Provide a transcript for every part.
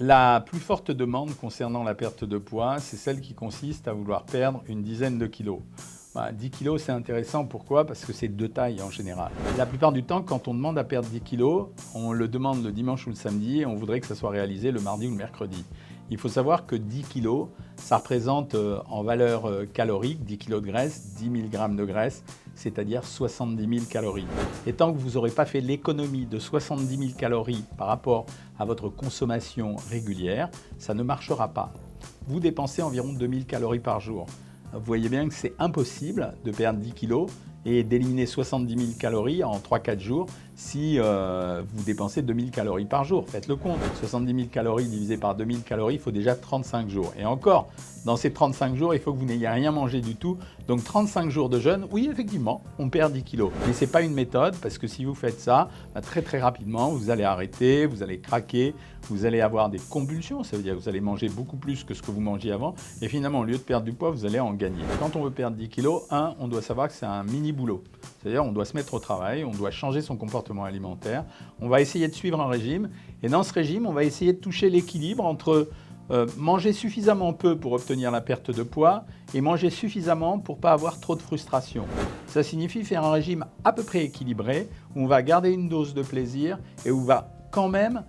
La plus forte demande concernant la perte de poids, c'est celle qui consiste à vouloir perdre une dizaine de kilos. 10 kilos, c'est intéressant. Pourquoi? Parce que c'est de taille en général. La plupart du temps, quand on demande à perdre 10 kilos, on le demande le dimanche ou le samedi et on voudrait que ça soit réalisé le mardi ou le mercredi. Il faut savoir que 10 kilos, ça représente en valeur calorique 10 kilos de graisse, 10 mg de graisse, c'est-à-dire 70 000 calories. Et tant que vous n'aurez pas fait l'économie de 70 000 calories par rapport à votre consommation régulière, ça ne marchera pas. Vous dépensez environ 2000 calories par jour. Vous voyez bien que c'est impossible de perdre 10 kilos et d'éliminer 70 000 calories en 3-4 jours si vous dépensez 2000 calories par jour. Faites le compte, 70 000 calories divisé par 2000 calories, il faut déjà 35 jours. Et encore, dans ces 35 jours, il faut que vous n'ayez rien mangé du tout. Donc 35 jours de jeûne, oui, effectivement, on perd 10 kilos. Mais ce n'est pas une méthode parce que si vous faites ça, très rapidement, vous allez arrêter, vous allez craquer, vous allez avoir des convulsions. Ça veut dire que vous allez manger beaucoup plus que ce que vous mangiez avant. Et finalement, au lieu de perdre du poids, vous allez en gagner. Quand on veut perdre 10 kilos, on doit savoir que c'est un mini boulot. C'est-à-dire on doit se mettre au travail, on doit changer son comportement alimentaire, on va essayer de suivre un régime et dans ce régime, on va essayer de toucher l'équilibre entre manger suffisamment peu pour obtenir la perte de poids et manger suffisamment pour ne pas avoir trop de frustration. Ça signifie faire un régime à peu près équilibré où on va garder une dose de plaisir et où on va quand même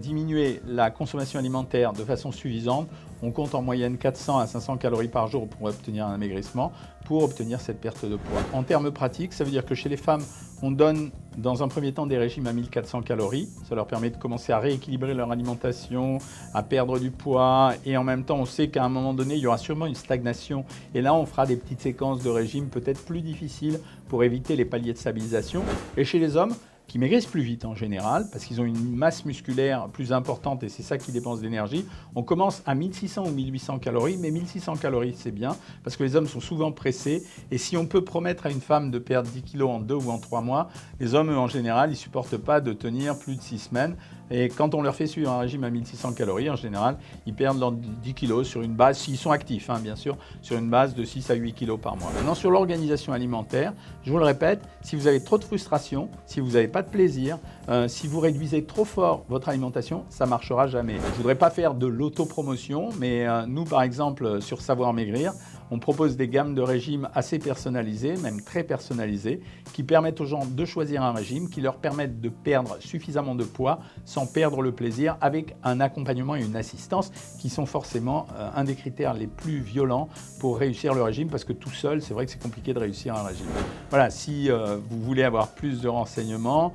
diminuer la consommation alimentaire de façon suffisante. On compte en moyenne 400 à 500 calories par jour pour obtenir un amaigrissement, pour obtenir cette perte de poids. En termes pratiques, ça veut dire que chez les femmes, on donne dans un premier temps des régimes à 1400 calories. Ça leur permet de commencer à rééquilibrer leur alimentation, à perdre du poids et en même temps, on sait qu'à un moment donné, il y aura sûrement une stagnation. Et là, on fera des petites séquences de régimes peut-être plus difficiles pour éviter les paliers de stabilisation. Et chez les hommes, qui maigrissent plus vite en général, parce qu'ils ont une masse musculaire plus importante et c'est ça qui dépense d'énergie. On commence à 1600 ou 1800 calories, mais 1600 calories c'est bien, parce que les hommes sont souvent pressés, et si on peut promettre à une femme de perdre 10 kilos en 2 ou en 3 mois, les hommes en général, ils ne supportent pas de tenir plus de 6 semaines, et quand on leur fait suivre un régime à 1600 calories, en général, ils perdent leurs 10 kilos sur une base, s'ils sont actifs, bien sûr, sur une base de 6 à 8 kilos par mois. Maintenant, sur l'organisation alimentaire, je vous le répète, si vous avez trop de frustration, si vous n'avez pas de plaisir, si vous réduisez trop fort votre alimentation, ça ne marchera jamais. Je ne voudrais pas faire de l'autopromotion, mais nous, par exemple, sur Savoir Maigrir, on propose des gammes de régimes assez personnalisées, même très personnalisées, qui permettent aux gens de choisir un régime, qui leur permettent de perdre suffisamment de poids sans perdre le plaisir, avec un accompagnement et une assistance qui sont forcément un des critères les plus violents pour réussir le régime, parce que tout seul, c'est vrai que c'est compliqué de réussir un régime. Voilà, si vous voulez avoir plus de renseignements,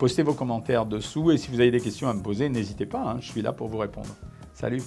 postez vos commentaires dessous et si vous avez des questions à me poser, n'hésitez pas, je suis là pour vous répondre. Salut!